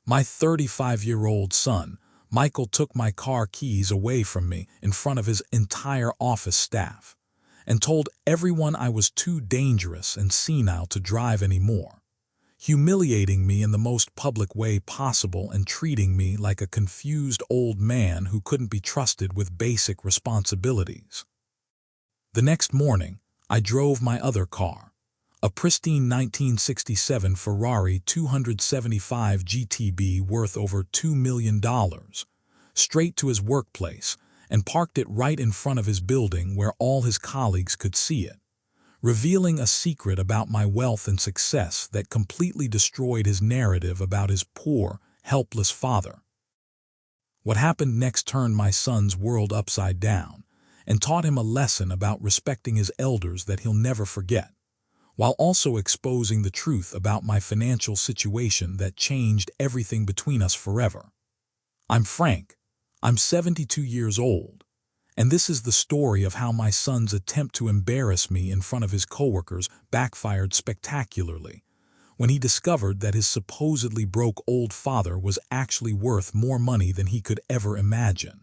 My 35-year-old son, Michael, took my car keys away from me in front of his entire office staff and told everyone I was too dangerous and senile to drive anymore, humiliating me in the most public way possible and treating me like a confused old man who couldn't be trusted with basic responsibilities. The next morning, I drove my other car, a pristine 1967 Ferrari 275 GTB worth over $2 million, straight to his workplace and parked it right in front of his building where all his colleagues could see it, revealing a secret about my wealth and success that completely destroyed his narrative about his poor, helpless father. What happened next turned my son's world upside down and taught him a lesson about respecting his elders that he'll never forget, while also exposing the truth about my financial situation that changed everything between us forever. I'm Frank. I'm 72 years old, and this is the story of how my son's attempt to embarrass me in front of his coworkers backfired spectacularly when he discovered that his supposedly broke old father was actually worth more money than he could ever imagine.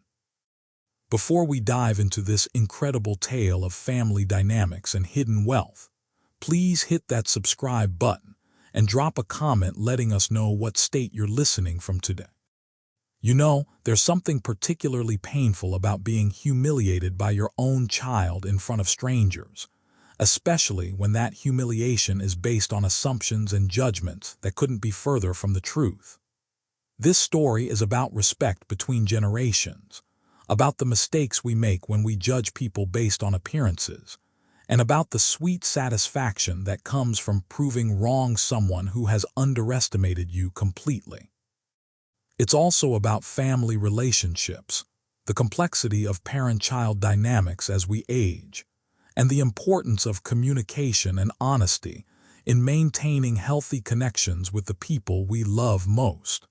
Before we dive into this incredible tale of family dynamics and hidden wealth, please hit that subscribe button and drop a comment letting us know what state you're listening from today. You know, there's something particularly painful about being humiliated by your own child in front of strangers, especially when that humiliation is based on assumptions and judgments that couldn't be further from the truth. This story is about respect between generations, about the mistakes we make when we judge people based on appearances, and about the sweet satisfaction that comes from proving wrong someone who has underestimated you completely. It's also about family relationships, the complexity of parent-child dynamics as we age, and the importance of communication and honesty in maintaining healthy connections with the people we love most.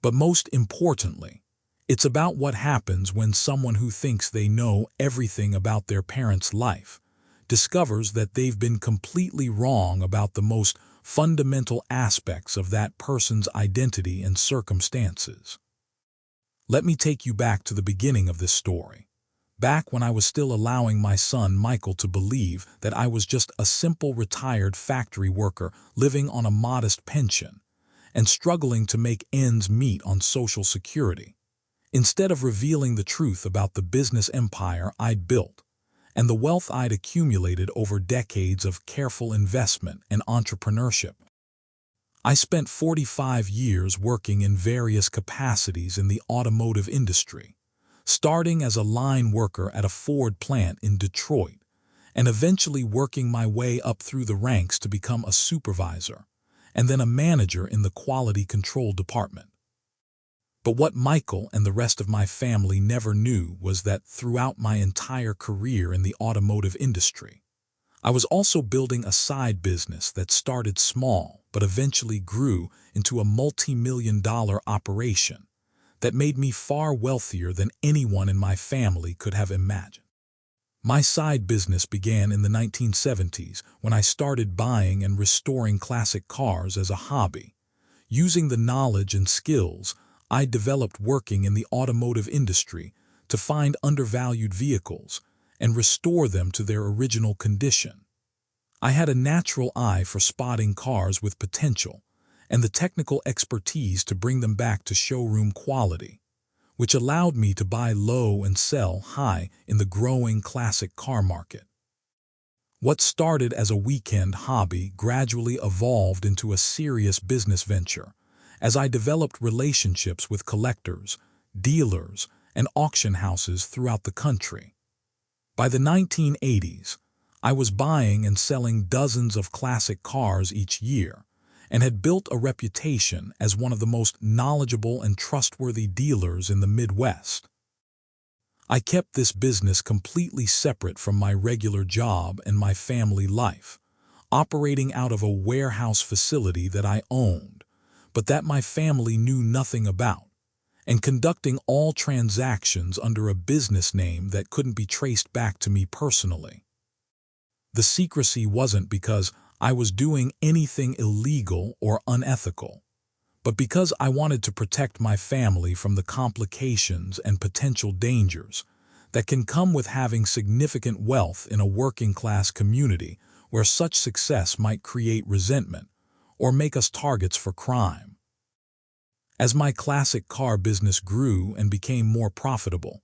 But most importantly, it's about what happens when someone who thinks they know everything about their parent's life discovers that they've been completely wrong about the most fundamental aspects of that person's identity and circumstances. Let me take you back to the beginning of this story, back when I was still allowing my son Michael to believe that I was just a simple retired factory worker living on a modest pension and struggling to make ends meet on Social Security, instead of revealing the truth about the business empire I'd built and the wealth I'd accumulated over decades of careful investment and entrepreneurship. I spent 45 years working in various capacities in the automotive industry, starting as a line worker at a Ford plant in Detroit, and eventually working my way up through the ranks to become a supervisor, and then a manager in the quality control department. But what Michael and the rest of my family never knew was that throughout my entire career in the automotive industry, I was also building a side business that started small but eventually grew into a multi-million-dollar operation that made me far wealthier than anyone in my family could have imagined. My side business began in the 1970s when I started buying and restoring classic cars as a hobby, using the knowledge and skills I developed working in the automotive industry to find undervalued vehicles and restore them to their original condition. I had a natural eye for spotting cars with potential and the technical expertise to bring them back to showroom quality, which allowed me to buy low and sell high in the growing classic car market. What started as a weekend hobby gradually evolved into a serious business venture, as I developed relationships with collectors, dealers, and auction houses throughout the country. By the 1980s, I was buying and selling dozens of classic cars each year and had built a reputation as one of the most knowledgeable and trustworthy dealers in the Midwest. I kept this business completely separate from my regular job and my family life, operating out of a warehouse facility that I owned, but that my family knew nothing about, and conducting all transactions under a business name that couldn't be traced back to me personally. The secrecy wasn't because I was doing anything illegal or unethical, but because I wanted to protect my family from the complications and potential dangers that can come with having significant wealth in a working-class community where such success might create resentment or make us targets for crime. As my classic car business grew and became more profitable,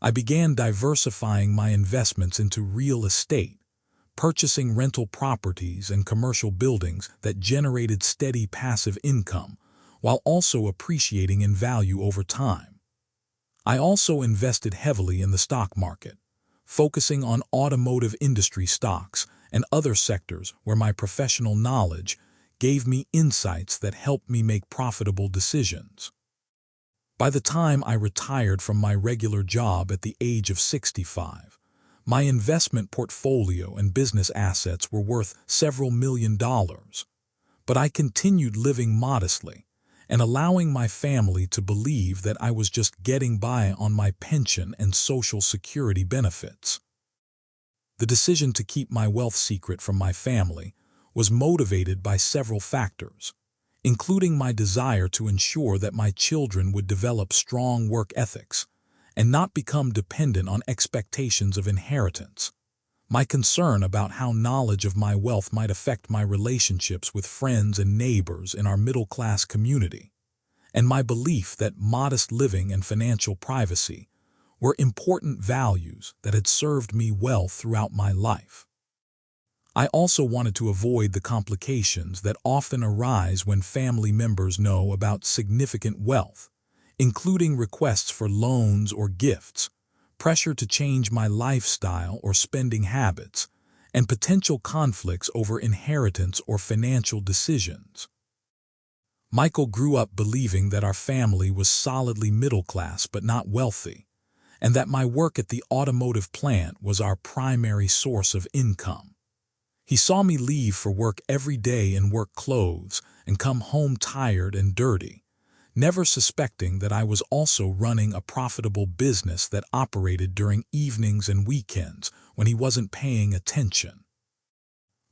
I began diversifying my investments into real estate, purchasing rental properties and commercial buildings that generated steady passive income while also appreciating in value over time. I also invested heavily in the stock market, focusing on automotive industry stocks and other sectors where my professional knowledge gave me insights that helped me make profitable decisions. By the time I retired from my regular job at the age of 65, my investment portfolio and business assets were worth several $1,000,000, but I continued living modestly and allowing my family to believe that I was just getting by on my pension and Social Security benefits. The decision to keep my wealth secret from my family was motivated by several factors, including my desire to ensure that my children would develop strong work ethics and not become dependent on expectations of inheritance, my concern about how knowledge of my wealth might affect my relationships with friends and neighbors in our middle-class community, and my belief that modest living and financial privacy were important values that had served me well throughout my life. I also wanted to avoid the complications that often arise when family members know about significant wealth, including requests for loans or gifts, pressure to change my lifestyle or spending habits, and potential conflicts over inheritance or financial decisions. Michael grew up believing that our family was solidly middle class but not wealthy, and that my work at the automotive plant was our primary source of income. He saw me leave for work every day in work clothes and come home tired and dirty, never suspecting that I was also running a profitable business that operated during evenings and weekends when he wasn't paying attention.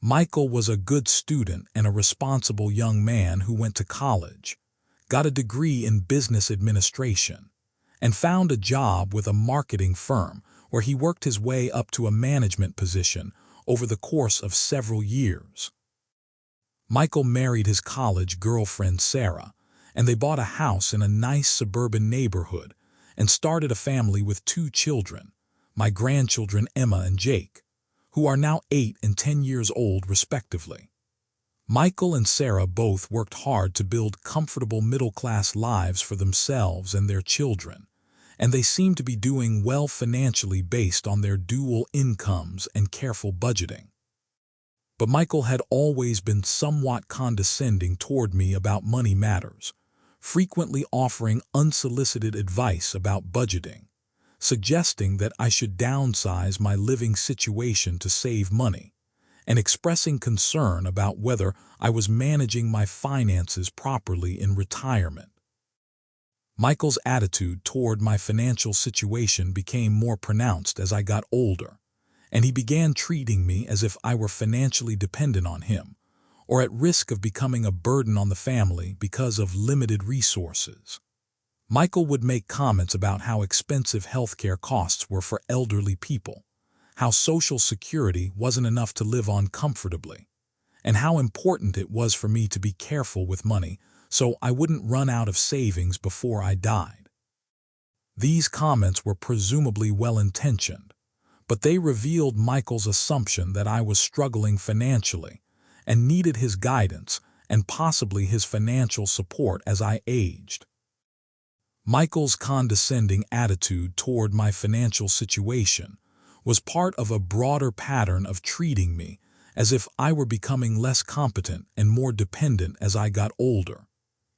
Michael was a good student and a responsible young man who went to college, got a degree in business administration, and found a job with a marketing firm where he worked his way up to a management position over the course of several years. Michael married his college girlfriend Sarah, and they bought a house in a nice suburban neighborhood and started a family with 2 children, my grandchildren Emma and Jake, who are now 8 and 10 years old respectively. Michael and Sarah both worked hard to build comfortable middle-class lives for themselves and their children, and they seemed to be doing well financially based on their dual incomes and careful budgeting. But Michael had always been somewhat condescending toward me about money matters, frequently offering unsolicited advice about budgeting, suggesting that I should downsize my living situation to save money, and expressing concern about whether I was managing my finances properly in retirement. Michael's attitude toward my financial situation became more pronounced as I got older, and he began treating me as if I were financially dependent on him, or at risk of becoming a burden on the family because of limited resources. Michael would make comments about how expensive healthcare costs were for elderly people, how Social Security wasn't enough to live on comfortably, and how important it was for me to be careful with money so I wouldn't run out of savings before I died. These comments were presumably well-intentioned, but they revealed Michael's assumption that I was struggling financially and needed his guidance and possibly his financial support as I aged. Michael's condescending attitude toward my financial situation was part of a broader pattern of treating me as if I were becoming less competent and more dependent as I got older,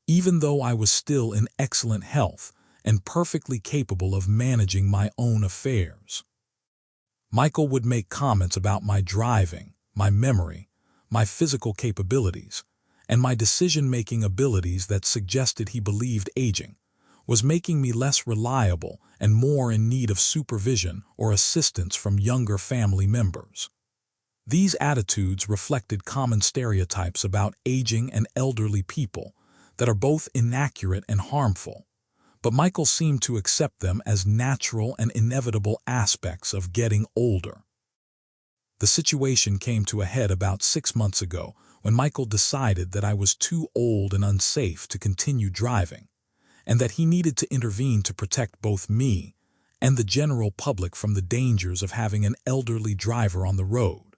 even though I was still in excellent health and perfectly capable of managing my own affairs. Michael would make comments about my driving, my memory, my physical capabilities, and my decision-making abilities that suggested he believed aging was making me less reliable and more in need of supervision or assistance from younger family members. These attitudes reflected common stereotypes about aging and elderly people that are both inaccurate and harmful, but Michael seemed to accept them as natural and inevitable aspects of getting older. The situation came to a head about 6 months ago when Michael decided that I was too old and unsafe to continue driving, and that he needed to intervene to protect both me and the general public from the dangers of having an elderly driver on the road.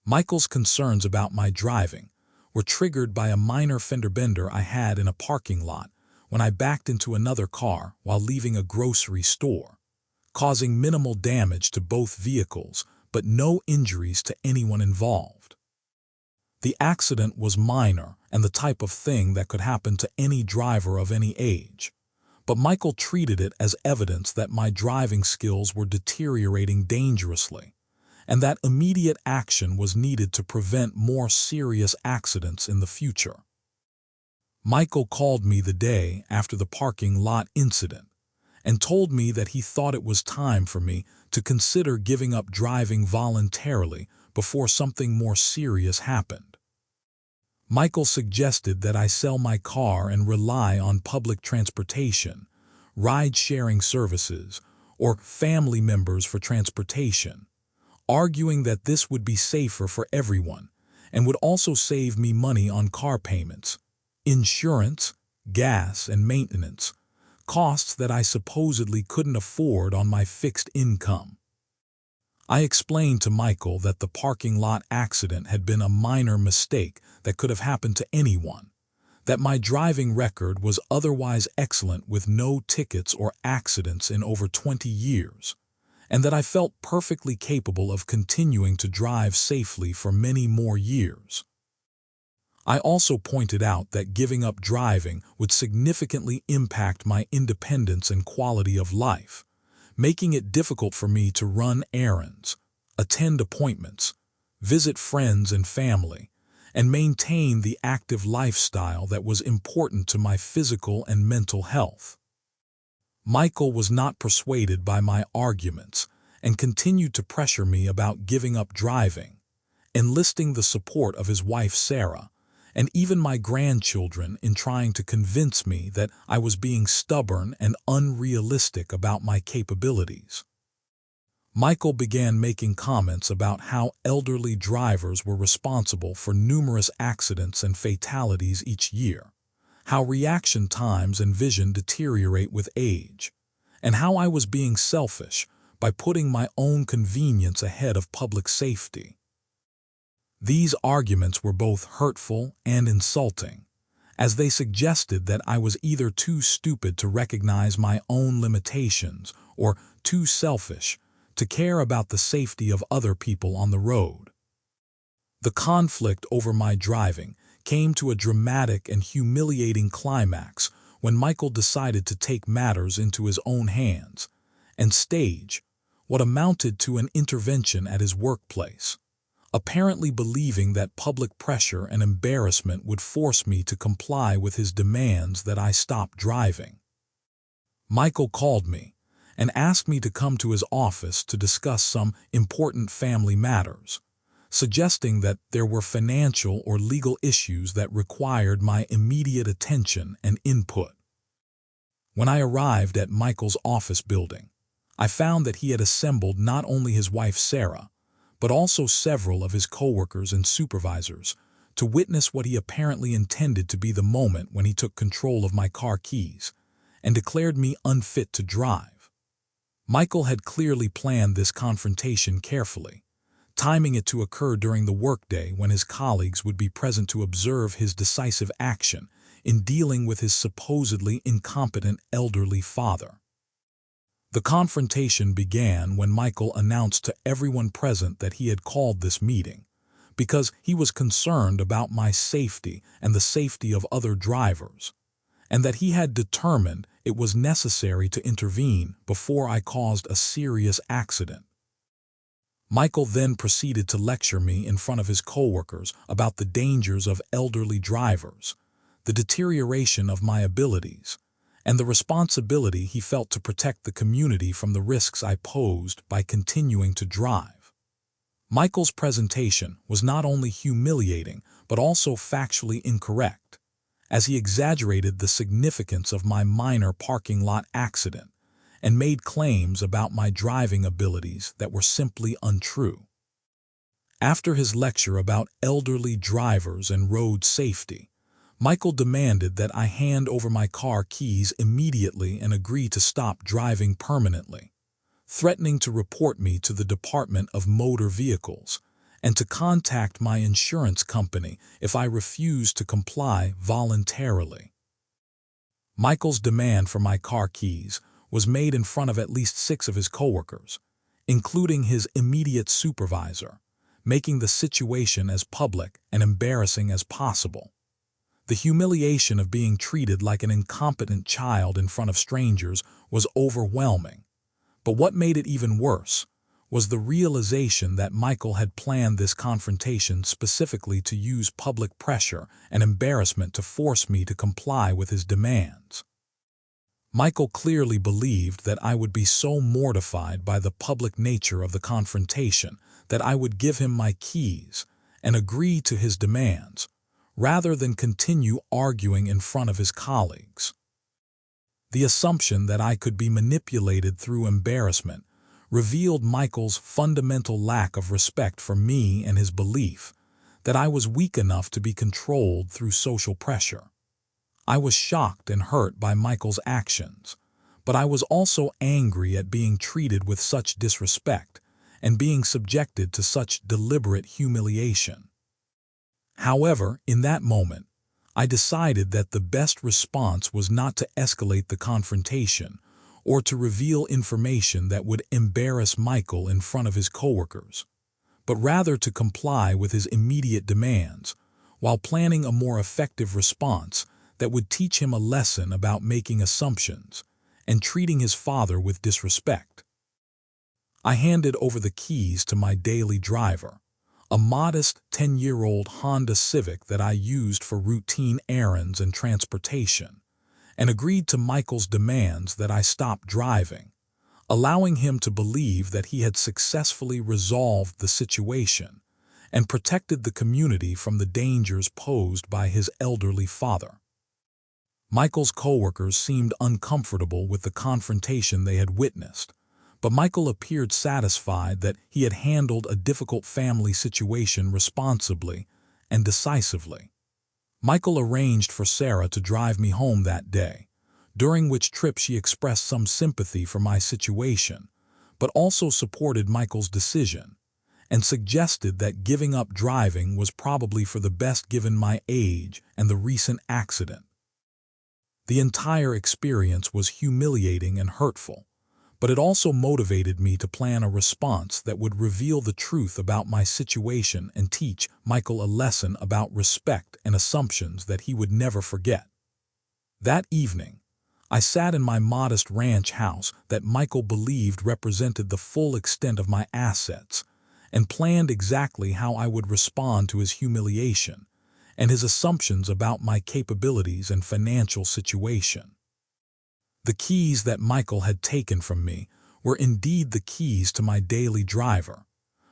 Michael's concerns about my driving were triggered by a minor fender bender I had in a parking lot when I backed into another car while leaving a grocery store, causing minimal damage to both vehicles but no injuries to anyone involved. The accident was minor and the type of thing that could happen to any driver of any age, but Michael treated it as evidence that my driving skills were deteriorating dangerously, and that immediate action was needed to prevent more serious accidents in the future. Michael called me the day after the parking lot incident and told me that he thought it was time for me to consider giving up driving voluntarily before something more serious happened. Michael suggested that I sell my car and rely on public transportation, ride-sharing services, or family members for transportation, arguing that this would be safer for everyone and would also save me money on car payments, insurance, gas, and maintenance, costs that I supposedly couldn't afford on my fixed income. I explained to Michael that the parking lot accident had been a minor mistake that could have happened to anyone, that my driving record was otherwise excellent with no tickets or accidents in over 20 years, and that I felt perfectly capable of continuing to drive safely for many more years. I also pointed out that giving up driving would significantly impact my independence and quality of life, making it difficult for me to run errands, attend appointments, visit friends and family, and maintain the active lifestyle that was important to my physical and mental health. Michael was not persuaded by my arguments and continued to pressure me about giving up driving, enlisting the support of his wife Sarah, and even my grandchildren in trying to convince me that I was being stubborn and unrealistic about my capabilities. Michael began making comments about how elderly drivers were responsible for numerous accidents and fatalities each year, how reaction times and vision deteriorate with age, and how I was being selfish by putting my own convenience ahead of public safety. These arguments were both hurtful and insulting, as they suggested that I was either too stupid to recognize my own limitations or too selfish to care about the safety of other people on the road. The conflict over my driving came to a dramatic and humiliating climax when Michael decided to take matters into his own hands and stage what amounted to an intervention at his workplace, apparently believing that public pressure and embarrassment would force me to comply with his demands that I stop driving. Michael called me and asked me to come to his office to discuss some important family matters, suggesting that there were financial or legal issues that required my immediate attention and input. When I arrived at Michael's office building, I found that he had assembled not only his wife Sarah, but also several of his coworkers and supervisors to witness what he apparently intended to be the moment when he took control of my car keys and declared me unfit to drive. Michael had clearly planned this confrontation carefully, timing it to occur during the workday when his colleagues would be present to observe his decisive action in dealing with his supposedly incompetent elderly father. The confrontation began when Michael announced to everyone present that he had called this meeting because he was concerned about my safety and the safety of other drivers, and that he had determined it was necessary to intervene before I caused a serious accident. Michael then proceeded to lecture me in front of his coworkers about the dangers of elderly drivers, the deterioration of my abilities, and the responsibility he felt to protect the community from the risks I posed by continuing to drive. Michael's presentation was not only humiliating but also factually incorrect, as he exaggerated the significance of my minor parking lot accident and made claims about my driving abilities that were simply untrue. After his lecture about elderly drivers and road safety, Michael demanded that I hand over my car keys immediately and agree to stop driving permanently, threatening to report me to the Department of Motor Vehicles and to contact my insurance company if I refused to comply voluntarily. Michael's demand for my car keys was made in front of at least 6 of his coworkers, including his immediate supervisor, making the situation as public and embarrassing as possible. The humiliation of being treated like an incompetent child in front of strangers was overwhelming. But what made it even worse was the realization that Michael had planned this confrontation specifically to use public pressure and embarrassment to force me to comply with his demands. Michael clearly believed that I would be so mortified by the public nature of the confrontation that I would give him my keys and agree to his demands, rather than continue arguing in front of his colleagues. The assumption that I could be manipulated through embarrassment revealed Michael's fundamental lack of respect for me and his belief that I was weak enough to be controlled through social pressure. I was shocked and hurt by Michael's actions, but I was also angry at being treated with such disrespect and being subjected to such deliberate humiliation. However, in that moment, I decided that the best response was not to escalate the confrontation or to reveal information that would embarrass Michael in front of his coworkers, but rather to comply with his immediate demands while planning a more effective response that would teach him a lesson about making assumptions and treating his father with disrespect. I handed over the keys to my daily driver, a modest 10-year-old Honda Civic that I used for routine errands and transportation, and agreed to Michael's demands that I stop driving, allowing him to believe that he had successfully resolved the situation and protected the community from the dangers posed by his elderly father. Michael's coworkers seemed uncomfortable with the confrontation they had witnessed, but Michael appeared satisfied that he had handled a difficult family situation responsibly and decisively. Michael arranged for Sarah to drive me home that day, during which trip she expressed some sympathy for my situation, but also supported Michael's decision and suggested that giving up driving was probably for the best given my age and the recent accident. The entire experience was humiliating and hurtful, but it also motivated me to plan a response that would reveal the truth about my situation and teach Michael a lesson about respect and assumptions that he would never forget. That evening, I sat in my modest ranch house that Michael believed represented the full extent of my assets and planned exactly how I would respond to his humiliation and his assumptions about my capabilities and financial situation. The keys that Michael had taken from me were indeed the keys to my daily driver,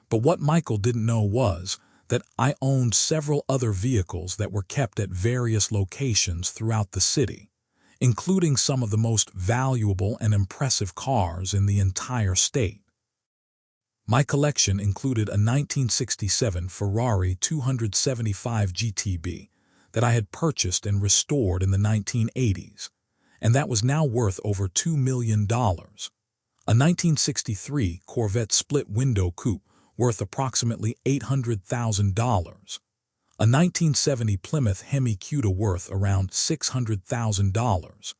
but what Michael didn't know was that I owned several other vehicles that were kept at various locations throughout the city, including some of the most valuable and impressive cars in the entire state. My collection included a 1967 Ferrari 275 GTB that I had purchased and restored in the 1980s, and that was now worth over $2 million. A 1963 Corvette split-window coupe worth approximately $800,000. A 1970 Plymouth Hemi Cuda worth around $600,000.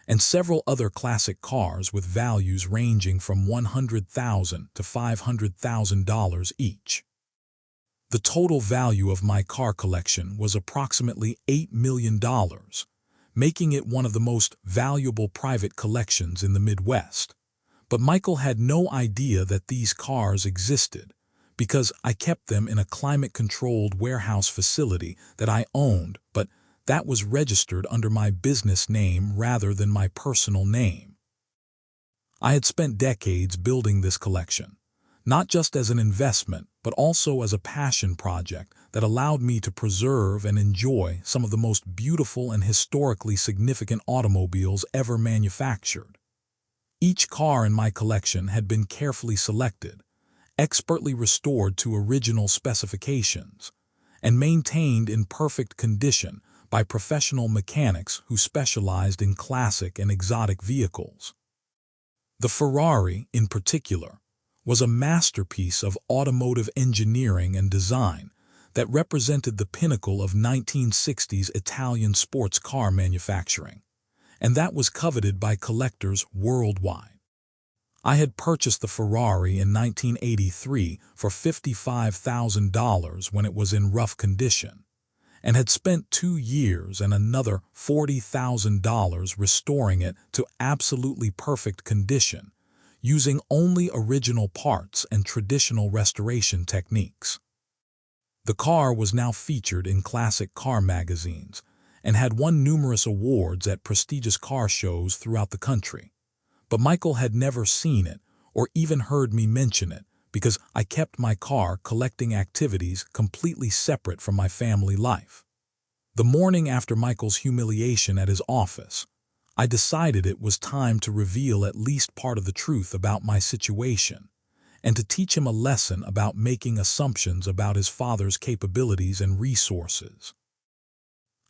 And several other classic cars with values ranging from $100,000 to $500,000 each. The total value of my car collection was approximately $8 million, making it one of the most valuable private collections in the Midwest. But Michael had no idea that these cars existed because I kept them in a climate-controlled warehouse facility that I owned, but that was registered under my business name rather than my personal name. I had spent decades building this collection, not just as an investment, but also as a passion project that allowed me to preserve and enjoy some of the most beautiful and historically significant automobiles ever manufactured. Each car in my collection had been carefully selected, expertly restored to original specifications, and maintained in perfect condition by professional mechanics who specialized in classic and exotic vehicles. The Ferrari, in particular, was a masterpiece of automotive engineering and design that represented the pinnacle of 1960s Italian sports car manufacturing, and that was coveted by collectors worldwide. I had purchased the Ferrari in 1983 for $55,000 when it was in rough condition, and had spent 2 years and another $40,000 restoring it to absolutely perfect condition, using only original parts and traditional restoration techniques. The car was now featured in classic car magazines and had won numerous awards at prestigious car shows throughout the country. But Michael had never seen it or even heard me mention it because I kept my car collecting activities completely separate from my family life. The morning after Michael's humiliation at his office, I decided it was time to reveal at least part of the truth about my situation and to teach him a lesson about making assumptions about his father's capabilities and resources.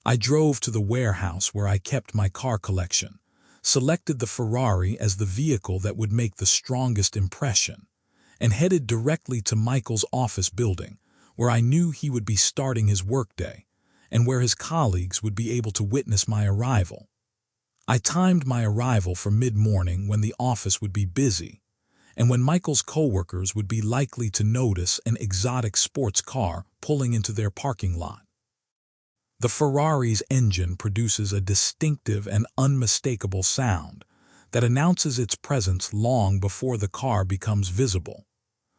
I drove to the warehouse where I kept my car collection, selected the Ferrari as the vehicle that would make the strongest impression, and headed directly to Michael's office building, where I knew he would be starting his workday and where his colleagues would be able to witness my arrival. I timed my arrival for mid-morning when the office would be busy, and when Michael's coworkers would be likely to notice an exotic sports car pulling into their parking lot. The Ferrari's engine produces a distinctive and unmistakable sound that announces its presence long before the car becomes visible.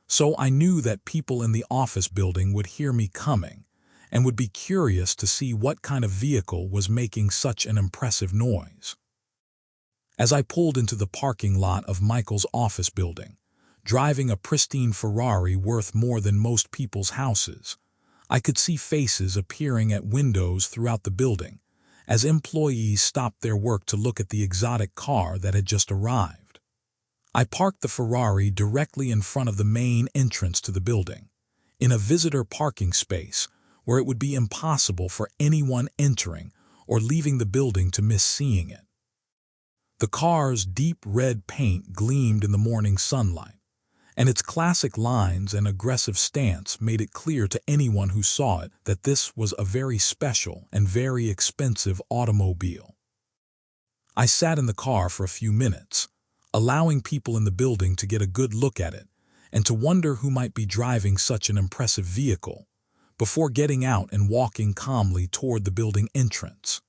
So I knew that people in the office building would hear me coming and would be curious to see what kind of vehicle was making such an impressive noise. As I pulled into the parking lot of Michael's office building, driving a pristine Ferrari worth more than most people's houses, I could see faces appearing at windows throughout the building as employees stopped their work to look at the exotic car that had just arrived. I parked the Ferrari directly in front of the main entrance to the building, in a visitor parking space where it would be impossible for anyone entering or leaving the building to miss seeing it. The car's deep red paint gleamed in the morning sunlight, and its classic lines and aggressive stance made it clear to anyone who saw it that this was a very special and very expensive automobile. I sat in the car for a few minutes, allowing people in the building to get a good look at it and to wonder who might be driving such an impressive vehicle, before getting out and walking calmly toward the building entrance.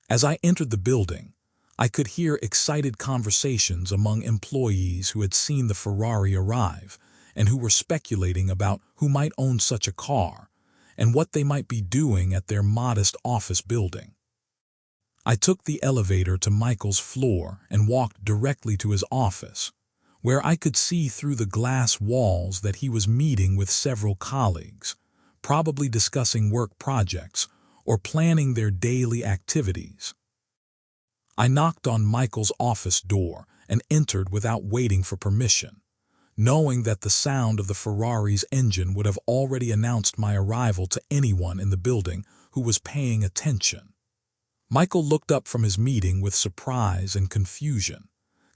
As I entered the building, I could hear excited conversations among employees who had seen the Ferrari arrive and who were speculating about who might own such a car and what they might be doing at their modest office building. I took the elevator to Michael's floor and walked directly to his office, where I could see through the glass walls that he was meeting with several colleagues, probably discussing work projects or planning their daily activities. I knocked on Michael's office door and entered without waiting for permission, knowing that the sound of the Ferrari's engine would have already announced my arrival to anyone in the building who was paying attention. Michael looked up from his meeting with surprise and confusion,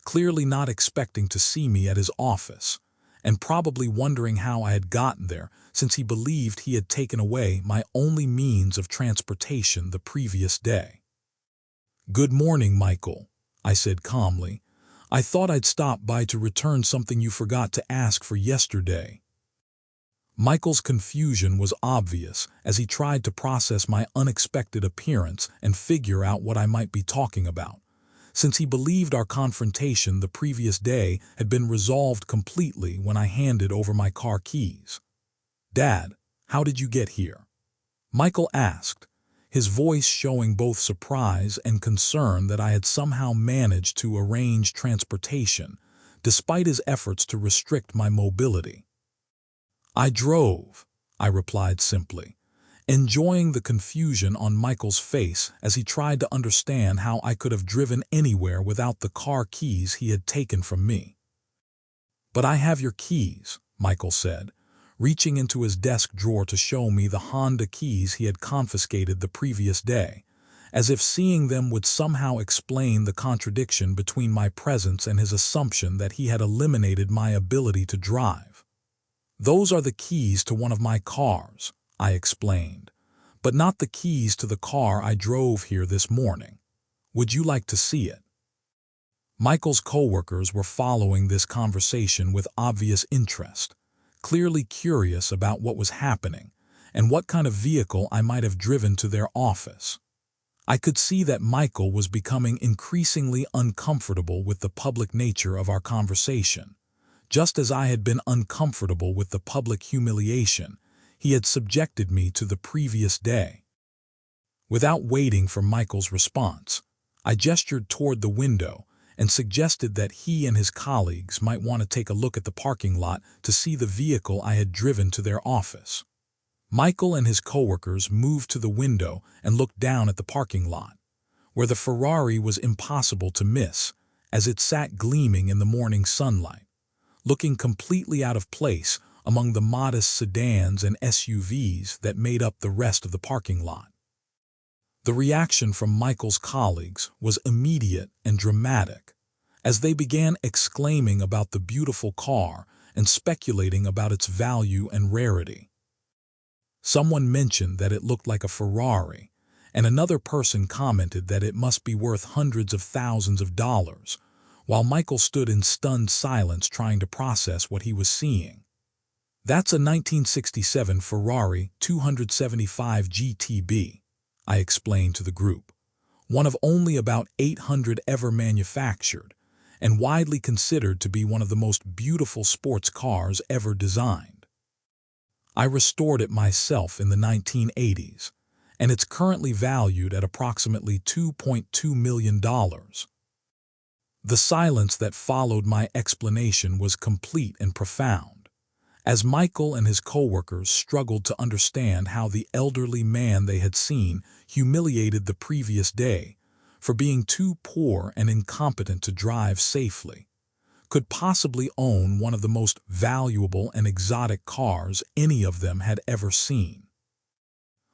clearly not expecting to see me at his office, and probably wondering how I had gotten there since he believed he had taken away my only means of transportation the previous day. "Good morning, Michael," I said calmly. "I thought I'd stop by to return something you forgot to ask for yesterday." Michael's confusion was obvious as he tried to process my unexpected appearance and figure out what I might be talking about, since he believed our confrontation the previous day had been resolved completely when I handed over my car keys. "Dad, how did you get here?" Michael asked, his voice showing both surprise and concern that I had somehow managed to arrange transportation, despite his efforts to restrict my mobility. "I drove," I replied simply, enjoying the confusion on Michael's face as he tried to understand how I could have driven anywhere without the car keys he had taken from me. "But I have your keys," Michael said, reaching into his desk drawer to show me the Honda keys he had confiscated the previous day, as if seeing them would somehow explain the contradiction between my presence and his assumption that he had eliminated my ability to drive. "Those are the keys to one of my cars," I explained, "but not the keys to the car I drove here this morning. Would you like to see it?" Michael's coworkers were following this conversation with obvious interest, clearly curious about what was happening and what kind of vehicle I might have driven to their office. I could see that Michael was becoming increasingly uncomfortable with the public nature of our conversation, just as I had been uncomfortable with the public humiliation he had subjected me to the previous day. Without waiting for Michael's response, I gestured toward the window and suggested that he and his colleagues might want to take a look at the parking lot to see the vehicle I had driven to their office. Michael and his coworkers moved to the window and looked down at the parking lot, where the Ferrari was impossible to miss as it sat gleaming in the morning sunlight, looking completely out of place among the modest sedans and SUVs that made up the rest of the parking lot. The reaction from Michael's colleagues was immediate and dramatic, as they began exclaiming about the beautiful car and speculating about its value and rarity. Someone mentioned that it looked like a Ferrari, and another person commented that it must be worth hundreds of thousands of dollars, while Michael stood in stunned silence trying to process what he was seeing. "That's a 1967 Ferrari 275 GTB, I explained to the group, one of only about 800 ever manufactured, and widely considered to be one of the most beautiful sports cars ever designed. I restored it myself in the 1980s, and it's currently valued at approximately $2.2 million. The silence that followed my explanation was complete and profound, as Michael and his coworkers struggled to understand how the elderly man they had seen humiliated the previous day for being too poor and incompetent to drive safely could possibly own one of the most valuable and exotic cars any of them had ever seen.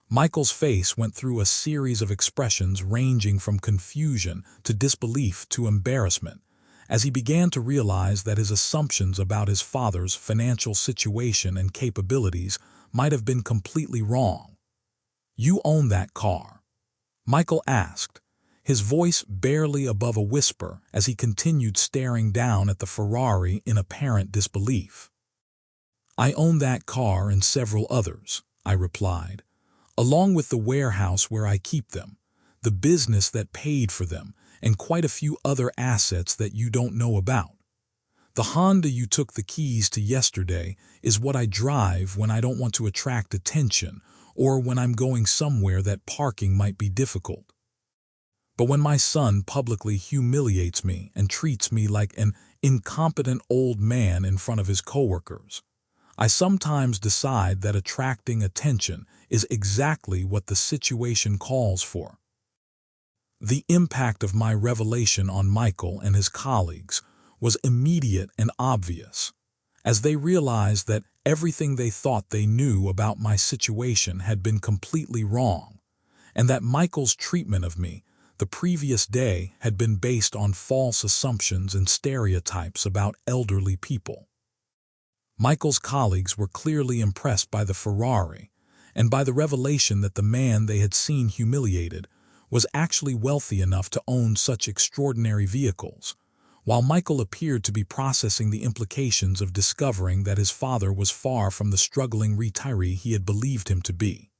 Michael's face went through a series of expressions ranging from confusion to disbelief to embarrassment, as he began to realize that his assumptions about his father's financial situation and capabilities might have been completely wrong. "You own that car?" Michael asked, his voice barely above a whisper as he continued staring down at the Ferrari in apparent disbelief. "I own that car and several others," I replied, "along with the warehouse where I keep them, the business that paid for them, and quite a few other assets that you don't know about. The Honda you took the keys to yesterday is what I drive when I don't want to attract attention or when I'm going somewhere that parking might be difficult. But when my son publicly humiliates me and treats me like an incompetent old man in front of his coworkers, I sometimes decide that attracting attention is exactly what the situation calls for." The impact of my revelation on Michael and his colleagues was immediate and obvious, as they realized that everything they thought they knew about my situation had been completely wrong, and that Michael's treatment of me the previous day had been based on false assumptions and stereotypes about elderly people. Michael's colleagues were clearly impressed by the Ferrari and by the revelation that the man they had seen humiliated was actually wealthy enough to own such extraordinary vehicles, while Michael appeared to be processing the implications of discovering that his father was far from the struggling retiree he had believed him to be.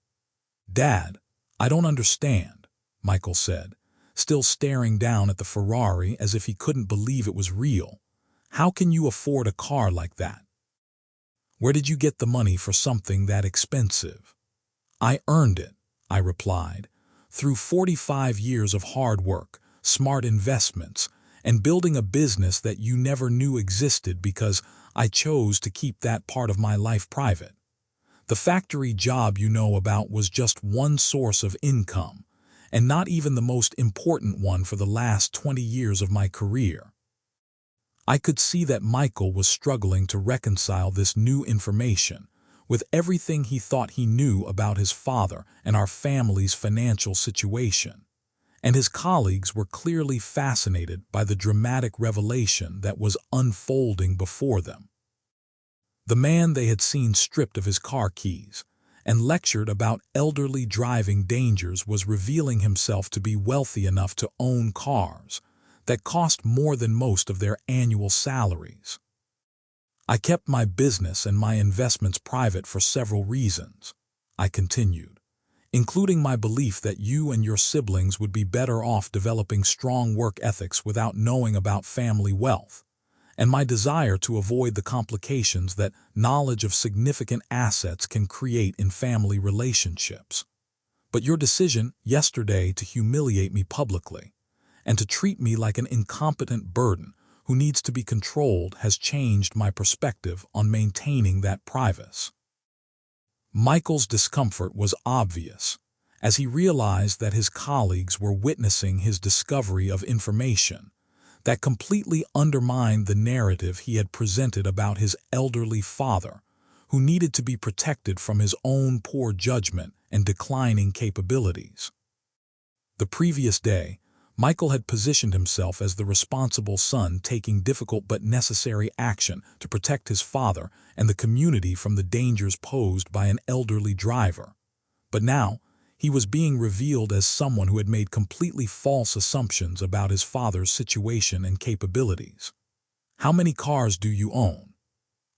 "Dad, I don't understand," Michael said, still staring down at the Ferrari as if he couldn't believe it was real. "How can you afford a car like that? Where did you get the money for something that expensive?" "I earned it," I replied, "through 45 years of hard work, smart investments, and building a business that you never knew existed because I chose to keep that part of my life private. The factory job you know about was just one source of income, and not even the most important one for the last 20 years of my career. I could see that Michael was struggling to reconcile this new information with everything he thought he knew about his father and our family's financial situation, and his colleagues were clearly fascinated by the dramatic revelation that was unfolding before them. The man they had seen stripped of his car keys and lectured about elderly driving dangers was revealing himself to be wealthy enough to own cars that cost more than most of their annual salaries. I kept my business and my investments private for several reasons, I continued, including my belief that you and your siblings would be better off developing strong work ethics without knowing about family wealth, and my desire to avoid the complications that knowledge of significant assets can create in family relationships. But your decision yesterday to humiliate me publicly and to treat me like an incompetent burden who needs to be controlled has changed my perspective on maintaining that privacy. Michael's discomfort was obvious as he realized that his colleagues were witnessing his discovery of information that completely undermined the narrative he had presented about his elderly father, who needed to be protected from his own poor judgment and declining capabilities. The previous day, Michael had positioned himself as the responsible son taking difficult but necessary action to protect his father and the community from the dangers posed by an elderly driver. But now, he was being revealed as someone who had made completely false assumptions about his father's situation and capabilities. "How many cars do you own?"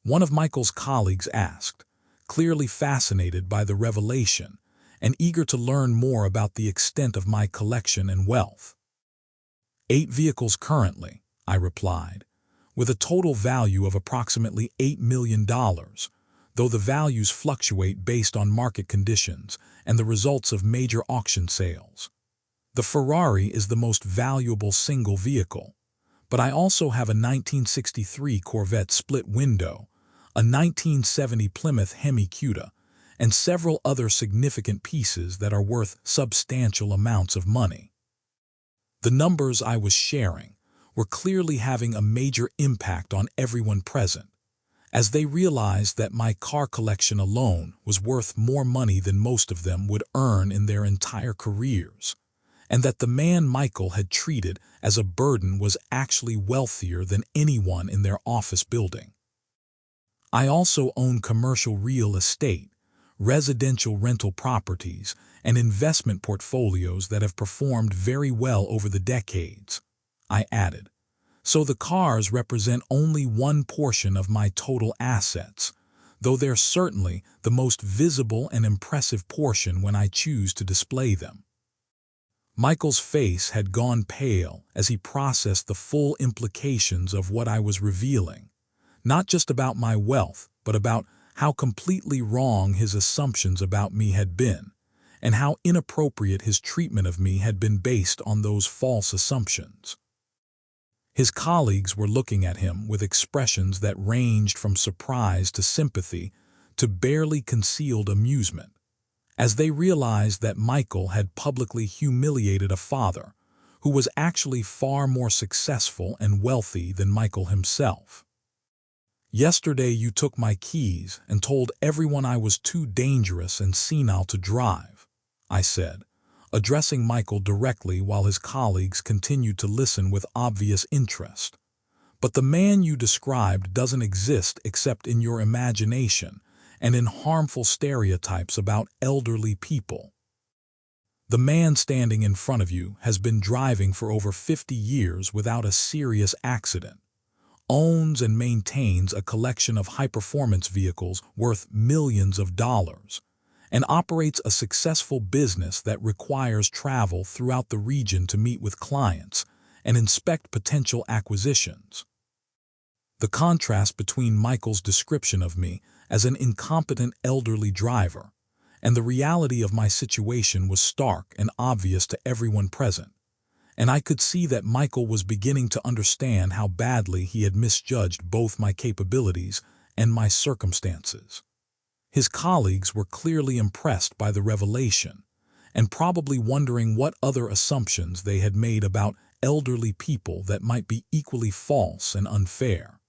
one of Michael's colleagues asked, clearly fascinated by the revelation and eager to learn more about the extent of my collection and wealth. 8 vehicles currently, I replied, with a total value of approximately $8 million, though the values fluctuate based on market conditions and the results of major auction sales. The Ferrari is the most valuable single vehicle, but I also have a 1963 Corvette split window, a 1970 Plymouth Hemi Cuda, and several other significant pieces that are worth substantial amounts of money. The numbers I was sharing were clearly having a major impact on everyone present, as they realized that my car collection alone was worth more money than most of them would earn in their entire careers, and that the man Michael had treated as a burden was actually wealthier than anyone in their office building. I also own commercial real estate, residential rental properties, and investment portfolios that have performed very well over the decades, I added. So the cars represent only one portion of my total assets, though they're certainly the most visible and impressive portion when I choose to display them. Michael's face had gone pale as he processed the full implications of what I was revealing, not just about my wealth, but about how completely wrong his assumptions about me had been, and how inappropriate his treatment of me had been based on those false assumptions. His colleagues were looking at him with expressions that ranged from surprise to sympathy to barely concealed amusement, as they realized that Michael had publicly humiliated a father who was actually far more successful and wealthy than Michael himself. "Yesterday you took my keys and told everyone I was too dangerous and senile to drive," I said, addressing Michael directly while his colleagues continued to listen with obvious interest. "But the man you described doesn't exist except in your imagination and in harmful stereotypes about elderly people. The man standing in front of you has been driving for over 50 years without a serious accident, owns and maintains a collection of high-performance vehicles worth millions of dollars, and operates a successful business that requires travel throughout the region to meet with clients and inspect potential acquisitions." The contrast between Michael's description of me as an incompetent elderly driver and the reality of my situation was stark and obvious to everyone present, and I could see that Michael was beginning to understand how badly he had misjudged both my capabilities and my circumstances. His colleagues were clearly impressed by the revelation, and probably wondering what other assumptions they had made about elderly people that might be equally false and unfair.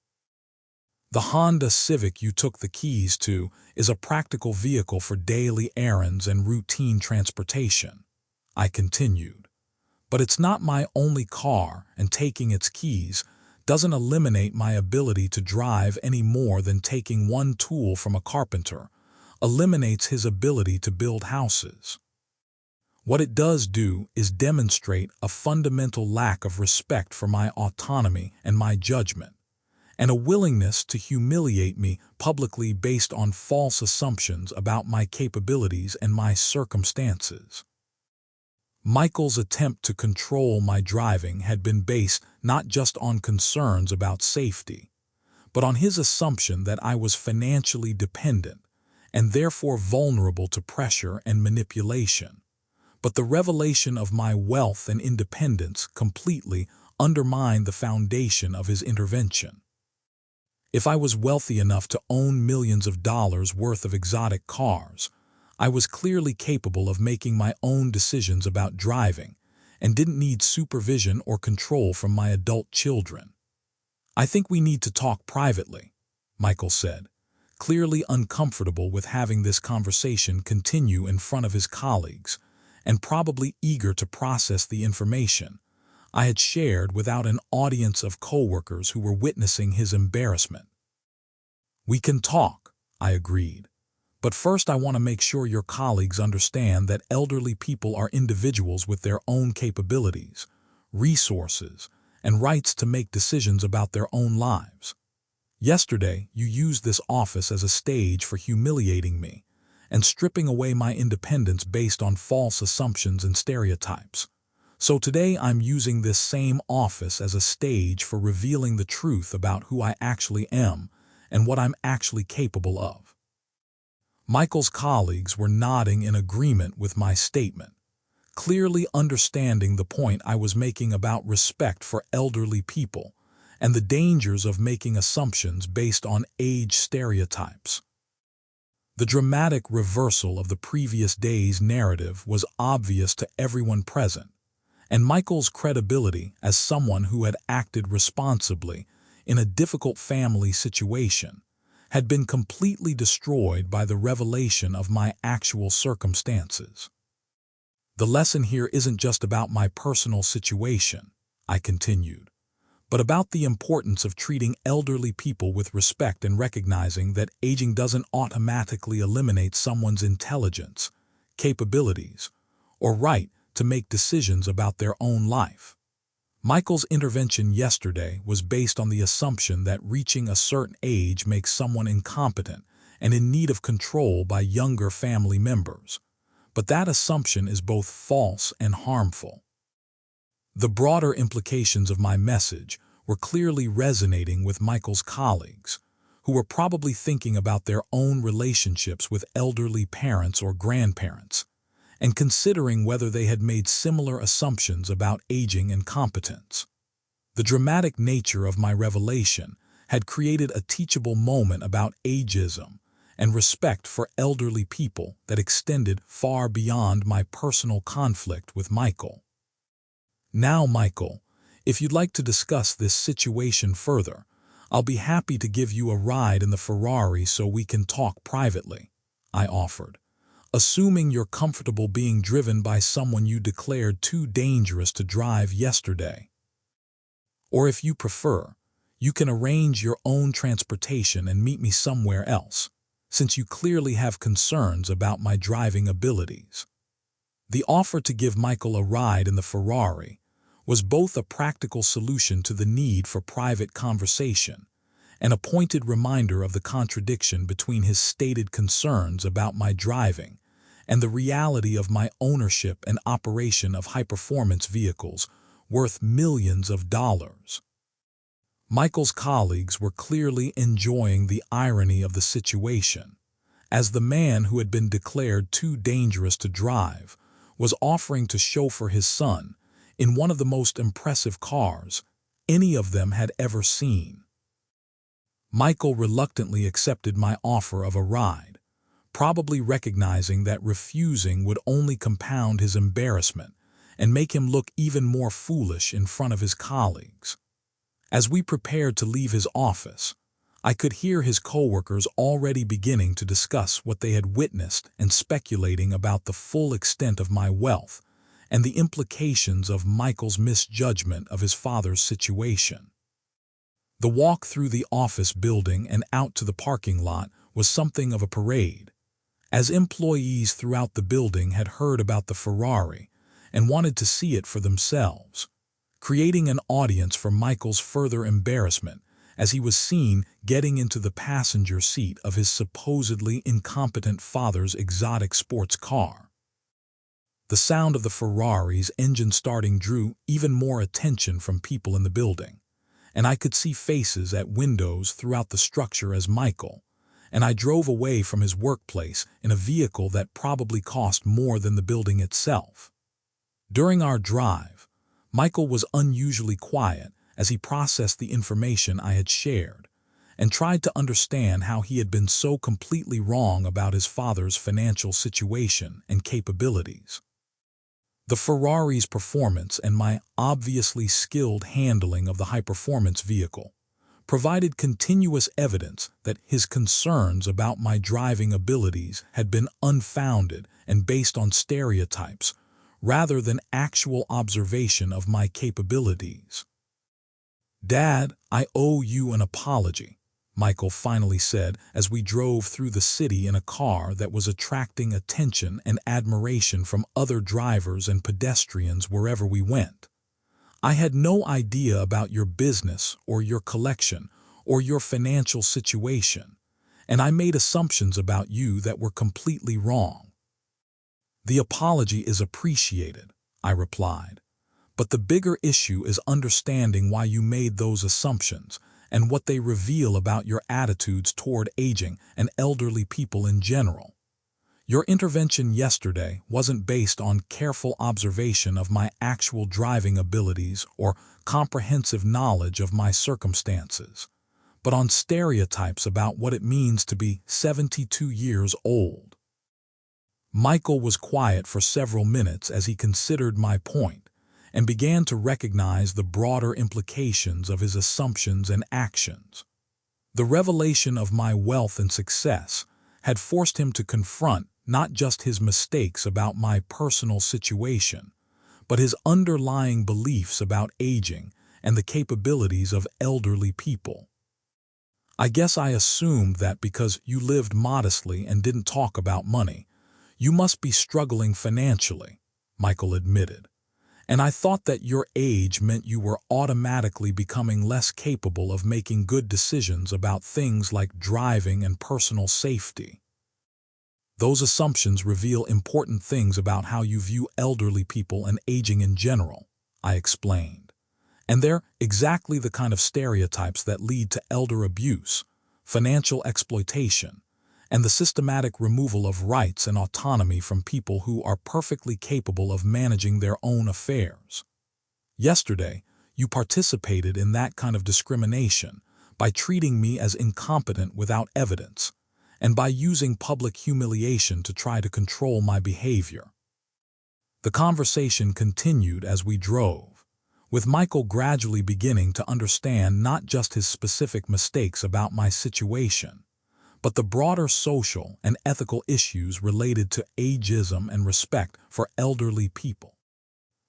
The Honda Civic you took the keys to is a practical vehicle for daily errands and routine transportation, I continued. But it's not my only car, and taking its keys doesn't eliminate my ability to drive any more than taking one tool from a carpenter eliminates his ability to build houses. What it does do is demonstrate a fundamental lack of respect for my autonomy and my judgment, and a willingness to humiliate me publicly based on false assumptions about my capabilities and my circumstances. Michael's attempt to control my driving had been based not just on concerns about safety, but on his assumption that I was financially dependent and therefore vulnerable to pressure and manipulation. But the revelation of my wealth and independence completely undermined the foundation of his intervention. If I was wealthy enough to own millions of dollars worth of exotic cars, I was clearly capable of making my own decisions about driving and didn't need supervision or control from my adult children. "I think we need to talk privately," Michael said, clearly uncomfortable with having this conversation continue in front of his colleagues and probably eager to process the information I had shared without an audience of coworkers who were witnessing his embarrassment. "We can talk," I agreed. "But first I want to make sure your colleagues understand that elderly people are individuals with their own capabilities, resources, and rights to make decisions about their own lives. Yesterday, you used this office as a stage for humiliating me and stripping away my independence based on false assumptions and stereotypes. So today I'm using this same office as a stage for revealing the truth about who I actually am and what I'm actually capable of." Michael's colleagues were nodding in agreement with my statement, clearly understanding the point I was making about respect for elderly people and the dangers of making assumptions based on age stereotypes. The dramatic reversal of the previous day's narrative was obvious to everyone present, and Michael's credibility as someone who had acted responsibly in a difficult family situation had been completely destroyed by the revelation of my actual circumstances. "The lesson here isn't just about my personal situation," I continued, "but about the importance of treating elderly people with respect and recognizing that aging doesn't automatically eliminate someone's intelligence, capabilities, or right to make decisions about their own life." Michael's intervention yesterday was based on the assumption that reaching a certain age makes someone incompetent and in need of control by younger family members. But that assumption is both false and harmful. The broader implications of my message were clearly resonating with Michael's colleagues, who were probably thinking about their own relationships with elderly parents or grandparents, and considering whether they had made similar assumptions about aging and competence. The dramatic nature of my revelation had created a teachable moment about ageism and respect for elderly people that extended far beyond my personal conflict with Michael. "Now, Michael, if you'd like to discuss this situation further, I'll be happy to give you a ride in the Ferrari so we can talk privately," I offered, assuming you're comfortable being driven by someone you declared too dangerous to drive yesterday. "Or if you prefer, you can arrange your own transportation and meet me somewhere else, since you clearly have concerns about my driving abilities." The offer to give Michael a ride in the Ferrari was both a practical solution to the need for private conversation and a pointed reminder of the contradiction between his stated concerns about my driving and the reality of my ownership and operation of high-performance vehicles worth millions of dollars. Michael's colleagues were clearly enjoying the irony of the situation, as the man who had been declared too dangerous to drive was offering to chauffeur his son in one of the most impressive cars any of them had ever seen. Michael reluctantly accepted my offer of a ride, probably recognizing that refusing would only compound his embarrassment and make him look even more foolish in front of his colleagues. As we prepared to leave his office, I could hear his coworkers already beginning to discuss what they had witnessed and speculating about the full extent of my wealth and the implications of Michael's misjudgment of his father's situation. The walk through the office building and out to the parking lot was something of a parade, as employees throughout the building had heard about the Ferrari and wanted to see it for themselves, creating an audience for Michael's further embarrassment as he was seen getting into the passenger seat of his supposedly incompetent father's exotic sports car. The sound of the Ferrari's engine starting drew even more attention from people in the building, and I could see faces at windows throughout the structure as Michael and I drove away from his workplace in a vehicle that probably cost more than the building itself. During our drive, Michael was unusually quiet as he processed the information I had shared and tried to understand how he had been so completely wrong about his father's financial situation and capabilities. The Ferrari's performance and my obviously skilled handling of the high-performance vehicle provided continuous evidence that his concerns about my driving abilities had been unfounded and based on stereotypes rather than actual observation of my capabilities. "Dad, I owe you an apology," Michael finally said as we drove through the city in a car that was attracting attention and admiration from other drivers and pedestrians wherever we went. "I had no idea about your business or your collection or your financial situation, and I made assumptions about you that were completely wrong." "The apology is appreciated," I replied, "but the bigger issue is understanding why you made those assumptions and what they reveal about your attitudes toward aging and elderly people in general. Your intervention yesterday wasn't based on careful observation of my actual driving abilities or comprehensive knowledge of my circumstances, but on stereotypes about what it means to be 72 years old." Michael was quiet for several minutes as he considered my point and began to recognize the broader implications of his assumptions and actions. The revelation of my wealth and success had forced him to confront not just his mistakes about my personal situation, but his underlying beliefs about aging and the capabilities of elderly people. "I guess I assumed that because you lived modestly and didn't talk about money, you must be struggling financially," Michael admitted. "And I thought that your age meant you were automatically becoming less capable of making good decisions about things like driving and personal safety. Those assumptions reveal important things about how you view elderly people and aging in general," I explained. "And they're exactly the kind of stereotypes that lead to elder abuse, financial exploitation, and the systematic removal of rights and autonomy from people who are perfectly capable of managing their own affairs. Yesterday, you participated in that kind of discrimination by treating me as incompetent without evidence, and by using public humiliation to try to control my behavior." The conversation continued as we drove, with Michael gradually beginning to understand not just his specific mistakes about my situation, but the broader social and ethical issues related to ageism and respect for elderly people.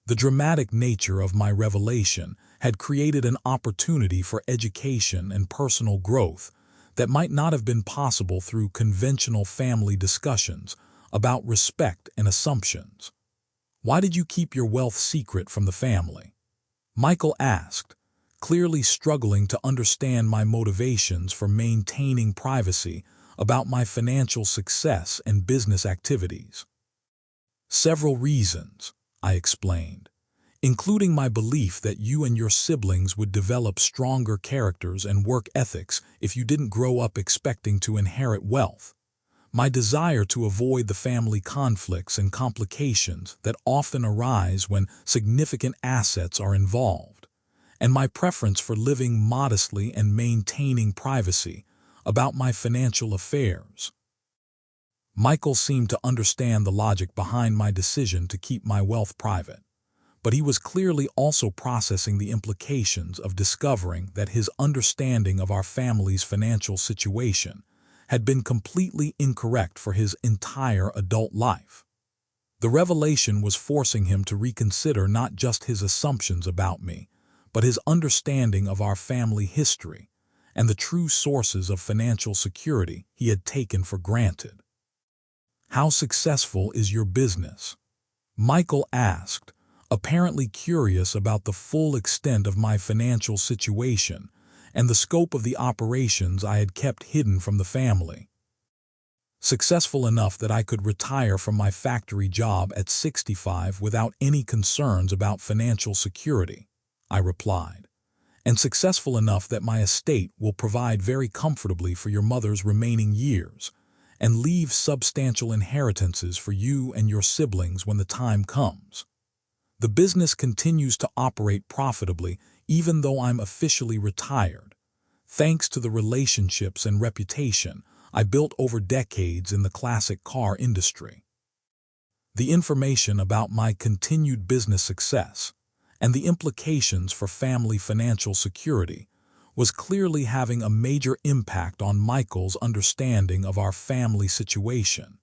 The dramatic nature of my revelation had created an opportunity for education and personal growth that might not have been possible through conventional family discussions about respect and assumptions. "Why did you keep your wealth secret from the family?" Michael asked, clearly struggling to understand my motivations for maintaining privacy about my financial success and business activities. "Several reasons," I explained, "including my belief that you and your siblings would develop stronger characters and work ethics if you didn't grow up expecting to inherit wealth. my desire to avoid the family conflicts and complications that often arise when significant assets are involved, and my preference for living modestly and maintaining privacy about my financial affairs. Michael seemed to understand the logic behind my decision to keep my wealth private, but he was clearly also processing the implications of discovering that his understanding of our family's financial situation had been completely incorrect for his entire adult life. The revelation was forcing him to reconsider not just his assumptions about me, but his understanding of our family history and the true sources of financial security he had taken for granted. "How successful is your business?" Michael asked, apparently curious about the full extent of my financial situation and the scope of the operations I had kept hidden from the family. "Successful enough that I could retire from my factory job at 65 without any concerns about financial security," I replied, "and successful enough that my estate will provide very comfortably for your mother's remaining years and leave substantial inheritances for you and your siblings when the time comes. The business continues to operate profitably even though I'm officially retired, thanks to the relationships and reputation I built over decades in the classic car industry." The information about my continued business success and the implications for family financial security was clearly having a major impact on Michael's understanding of our family situation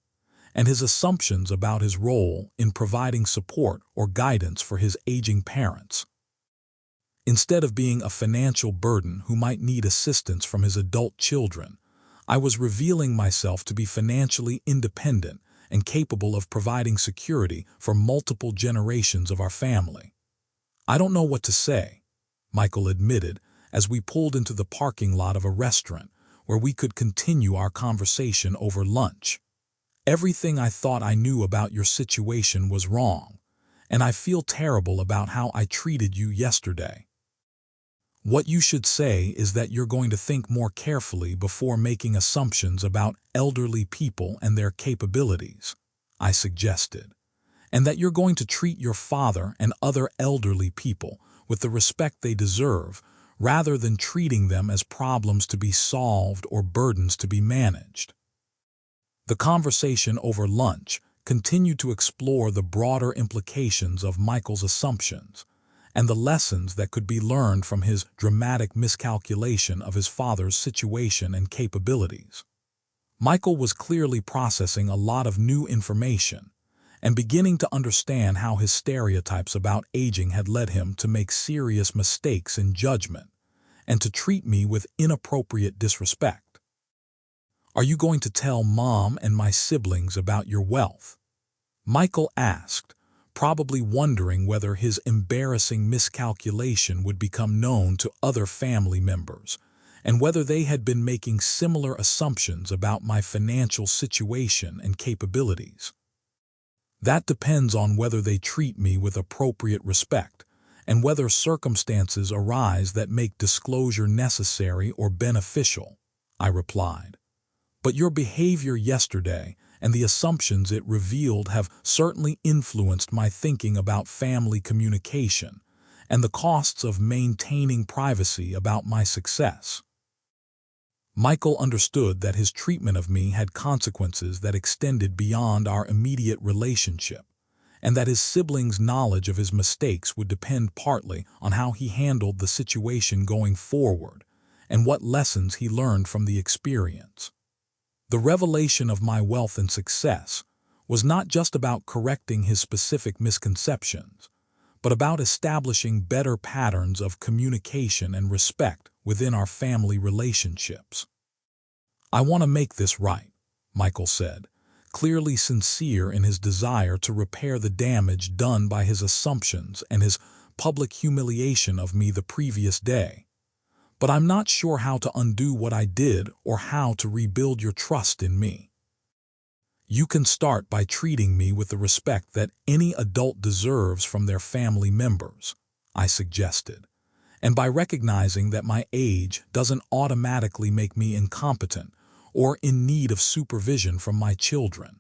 and his assumptions about his role in providing support or guidance for his aging parents. Instead of being a financial burden who might need assistance from his adult children, I was revealing myself to be financially independent and capable of providing security for multiple generations of our family. "I don't know what to say," Michael admitted as we pulled into the parking lot of a restaurant where we could continue our conversation over lunch. "Everything I thought I knew about your situation was wrong, and I feel terrible about how I treated you yesterday." "What you should say is that you're going to think more carefully before making assumptions about elderly people and their capabilities," I suggested, "and that you're going to treat your father and other elderly people with the respect they deserve rather than treating them as problems to be solved or burdens to be managed." The conversation over lunch continued to explore the broader implications of Michael's assumptions and the lessons that could be learned from his dramatic miscalculation of his father's situation and capabilities. Michael was clearly processing a lot of new information and beginning to understand how his stereotypes about aging had led him to make serious mistakes in judgment and to treat me with inappropriate disrespect. "Are you going to tell Mom and my siblings about your wealth?" Michael asked, probably wondering whether his embarrassing miscalculation would become known to other family members and whether they had been making similar assumptions about my financial situation and capabilities. "That depends on whether they treat me with appropriate respect and whether circumstances arise that make disclosure necessary or beneficial," I replied. "But your behavior yesterday and the assumptions it revealed have certainly influenced my thinking about family communication and the costs of maintaining privacy about my success." Michael understood that his treatment of me had consequences that extended beyond our immediate relationship, and that his siblings' knowledge of his mistakes would depend partly on how he handled the situation going forward and what lessons he learned from the experience. The revelation of my wealth and success was not just about correcting his specific misconceptions, but about establishing better patterns of communication and respect within our family relationships. "I want to make this right," Michael said, clearly sincere in his desire to repair the damage done by his assumptions and his public humiliation of me the previous day. "But I'm not sure how to undo what I did or how to rebuild your trust in me." "You can start by treating me with the respect that any adult deserves from their family members," I suggested, "and by recognizing that my age doesn't automatically make me incompetent or in need of supervision from my children.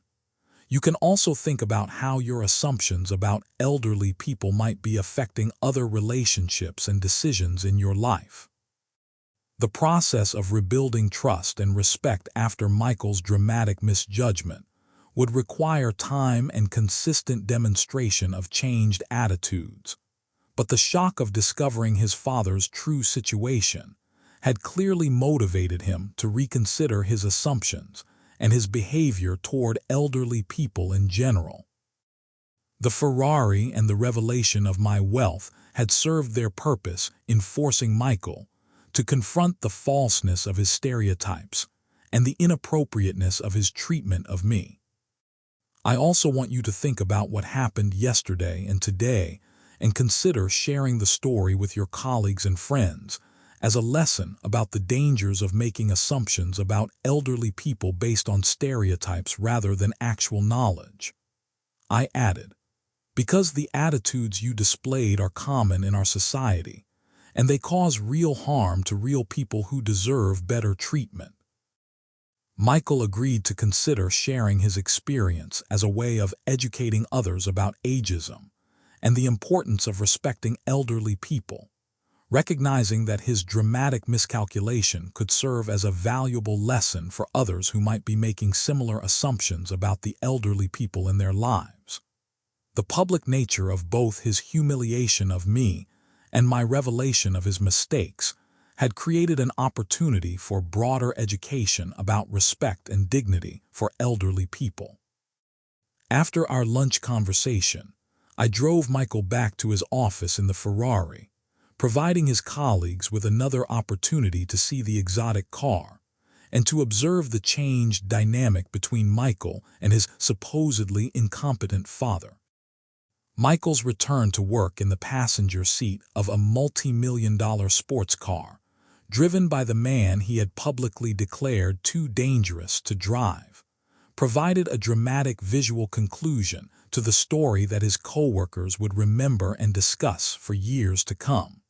You can also think about how your assumptions about elderly people might be affecting other relationships and decisions in your life. The process of rebuilding trust and respect after Michael's dramatic misjudgment would require time and consistent demonstration of changed attitudes. But the shock of discovering his father's true situation had clearly motivated him to reconsider his assumptions and his behavior toward elderly people in general. The Ferrari and the revelation of my wealth had served their purpose in forcing Michael to confront the falseness of his stereotypes and the inappropriateness of his treatment of me. I also want you to think about what happened yesterday and today and consider sharing the story with your colleagues and friends as a lesson about the dangers of making assumptions about elderly people based on stereotypes rather than actual knowledge. I added, because the attitudes you displayed are common in our society, and they cause real harm to real people who deserve better treatment. Michael agreed to consider sharing his experience as a way of educating others about ageism and the importance of respecting elderly people, recognizing that his dramatic miscalculation could serve as a valuable lesson for others who might be making similar assumptions about the elderly people in their lives. The public nature of both his humiliation of me and my revelation of his mistakes had created an opportunity for broader education about respect and dignity for elderly people. After our lunch conversation, I drove Michael back to his office in the Ferrari, providing his colleagues with another opportunity to see the exotic car and to observe the changed dynamic between Michael and his supposedly incompetent father. Michael's return to work in the passenger seat of a multi-million-dollar sports car, driven by the man he had publicly declared too dangerous to drive, provided a dramatic visual conclusion to the story that his coworkers would remember and discuss for years to come.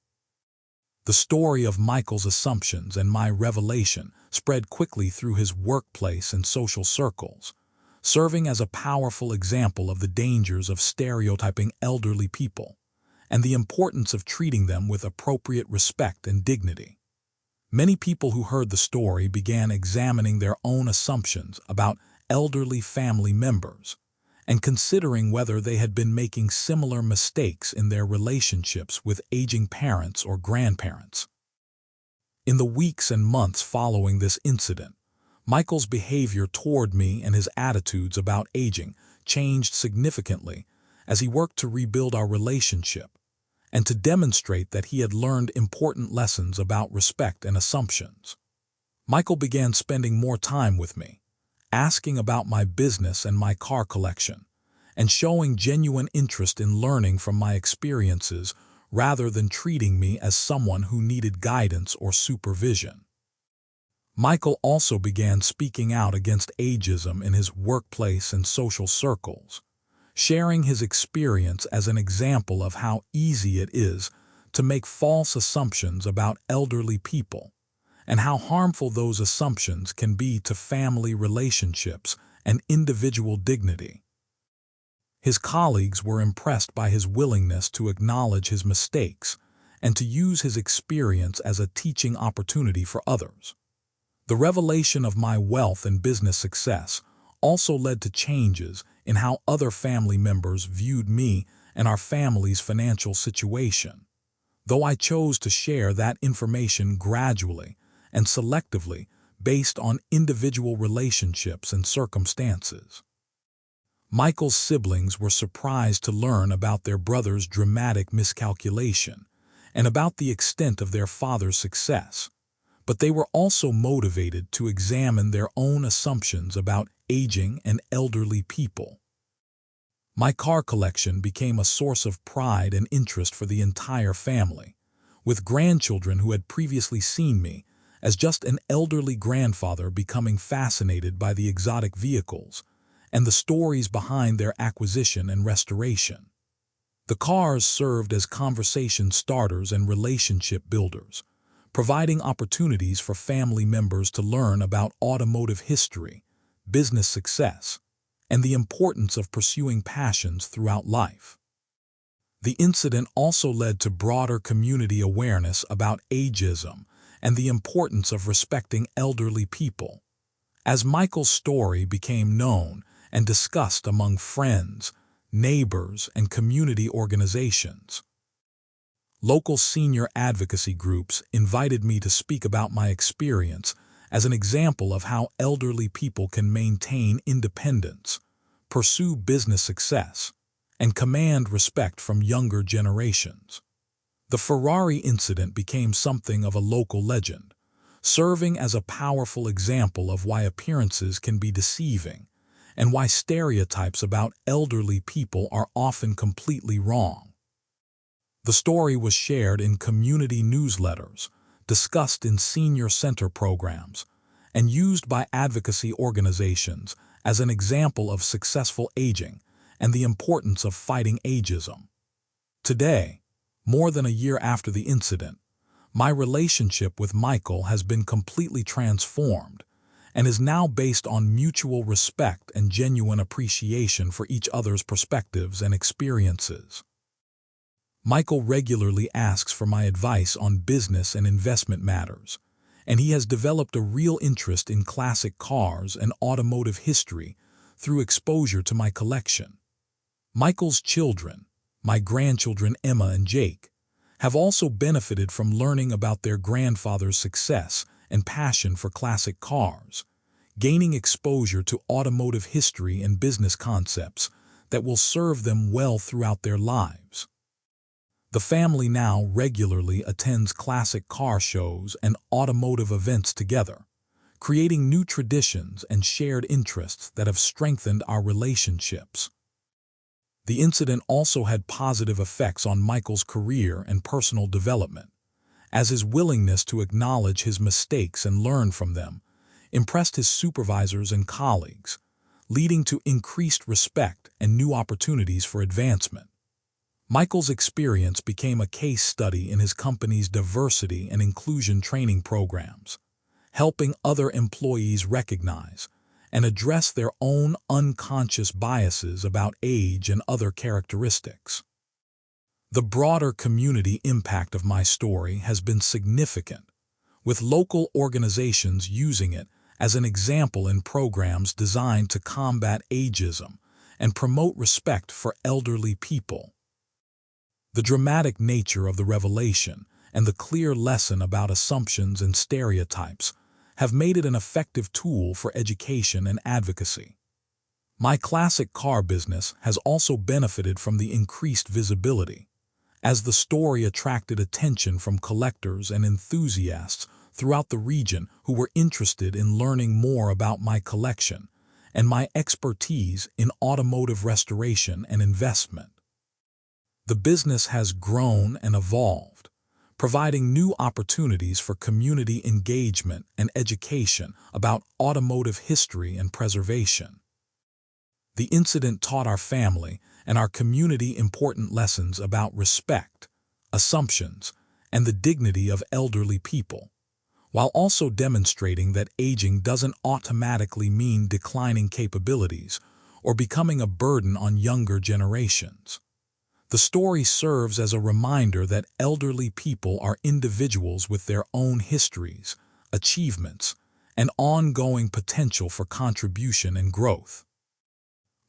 The story of Michael's assumptions and my revelation spread quickly through his workplace and social circles, serving as a powerful example of the dangers of stereotyping elderly people and the importance of treating them with appropriate respect and dignity. Many people who heard the story began examining their own assumptions about elderly family members and considering whether they had been making similar mistakes in their relationships with aging parents or grandparents. In the weeks and months following this incident, Michael's behavior toward me and his attitudes about aging changed significantly as he worked to rebuild our relationship and to demonstrate that he had learned important lessons about respect and assumptions. Michael began spending more time with me, asking about my business and my car collection, and showing genuine interest in learning from my experiences rather than treating me as someone who needed guidance or supervision. Michael also began speaking out against ageism in his workplace and social circles, sharing his experience as an example of how easy it is to make false assumptions about elderly people and how harmful those assumptions can be to family relationships and individual dignity. His colleagues were impressed by his willingness to acknowledge his mistakes and to use his experience as a teaching opportunity for others. The revelation of my wealth and business success also led to changes in how other family members viewed me and our family's financial situation, though I chose to share that information gradually and selectively based on individual relationships and circumstances. Michael's siblings were surprised to learn about their brother's dramatic miscalculation and about the extent of their father's success, but they were also motivated to examine their own assumptions about aging and elderly people. My car collection became a source of pride and interest for the entire family, with grandchildren who had previously seen me as just an elderly grandfather becoming fascinated by the exotic vehicles and the stories behind their acquisition and restoration. The cars served as conversation starters and relationship builders, providing opportunities for family members to learn about automotive history, business success, and the importance of pursuing passions throughout life. The incident also led to broader community awareness about ageism and the importance of respecting elderly people. As Michael's story became known and discussed among friends, neighbors, and community organizations, local senior advocacy groups invited me to speak about my experience as an example of how elderly people can maintain independence, pursue business success, and command respect from younger generations. The Ferrari incident became something of a local legend, serving as a powerful example of why appearances can be deceiving and why stereotypes about elderly people are often completely wrong. The story was shared in community newsletters, discussed in senior center programs, and used by advocacy organizations as an example of successful aging and the importance of fighting ageism. Today, more than a year after the incident, my relationship with Michael has been completely transformed and is now based on mutual respect and genuine appreciation for each other's perspectives and experiences. Michael regularly asks for my advice on business and investment matters, and he has developed a real interest in classic cars and automotive history through exposure to my collection. Michael's children, my grandchildren Emma and Jake, have also benefited from learning about their grandfather's success and passion for classic cars, gaining exposure to automotive history and business concepts that will serve them well throughout their lives. The family now regularly attends classic car shows and automotive events together, creating new traditions and shared interests that have strengthened our relationships. The incident also had positive effects on Michael's career and personal development, as his willingness to acknowledge his mistakes and learn from them impressed his supervisors and colleagues, leading to increased respect and new opportunities for advancement. Michael's experience became a case study in his company's diversity and inclusion training programs, helping other employees recognize and address their own unconscious biases about age and other characteristics. The broader community impact of my story has been significant, with local organizations using it as an example in programs designed to combat ageism and promote respect for elderly people. The dramatic nature of the revelation and the clear lesson about assumptions and stereotypes have made it an effective tool for education and advocacy. My classic car business has also benefited from the increased visibility, as the story attracted attention from collectors and enthusiasts throughout the region who were interested in learning more about my collection and my expertise in automotive restoration and investment. The business has grown and evolved, providing new opportunities for community engagement and education about automotive history and preservation. The incident taught our family and our community important lessons about respect, assumptions, and the dignity of elderly people, while also demonstrating that aging doesn't automatically mean declining capabilities or becoming a burden on younger generations. The story serves as a reminder that elderly people are individuals with their own histories, achievements, and ongoing potential for contribution and growth.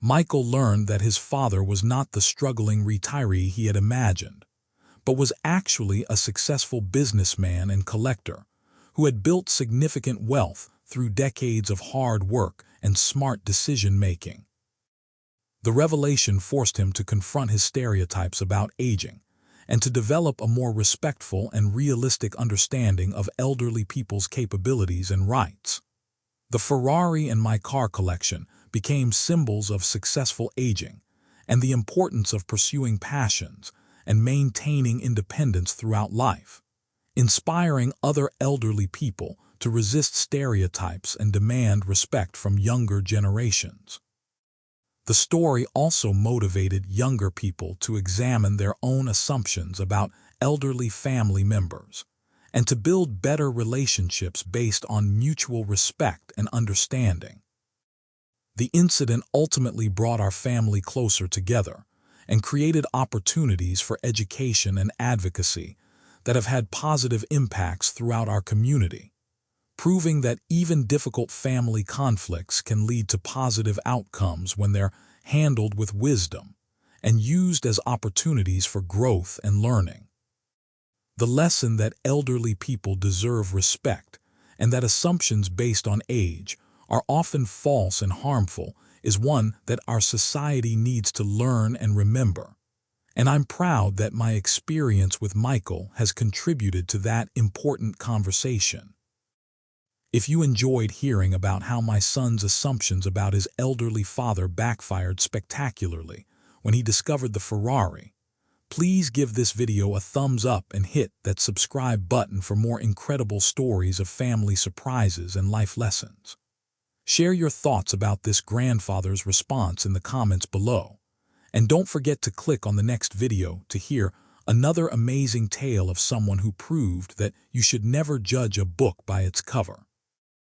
Michael learned that his father was not the struggling retiree he had imagined, but was actually a successful businessman and collector who had built significant wealth through decades of hard work and smart decision-making. The revelation forced him to confront his stereotypes about aging and to develop a more respectful and realistic understanding of elderly people's capabilities and rights. The Ferrari and my car collection became symbols of successful aging and the importance of pursuing passions and maintaining independence throughout life, inspiring other elderly people to resist stereotypes and demand respect from younger generations. The story also motivated younger people to examine their own assumptions about elderly family members and to build better relationships based on mutual respect and understanding. The incident ultimately brought our family closer together and created opportunities for education and advocacy that have had positive impacts throughout our community, proving that even difficult family conflicts can lead to positive outcomes when they're handled with wisdom and used as opportunities for growth and learning. The lesson that elderly people deserve respect and that assumptions based on age are often false and harmful is one that our society needs to learn and remember. And I'm proud that my experience with Michael has contributed to that important conversation. If you enjoyed hearing about how my son's assumptions about his elderly father backfired spectacularly when he discovered the Ferrari, please give this video a thumbs up and hit that subscribe button for more incredible stories of family surprises and life lessons. Share your thoughts about this grandfather's response in the comments below. And don't forget to click on the next video to hear another amazing tale of someone who proved that you should never judge a book by its cover.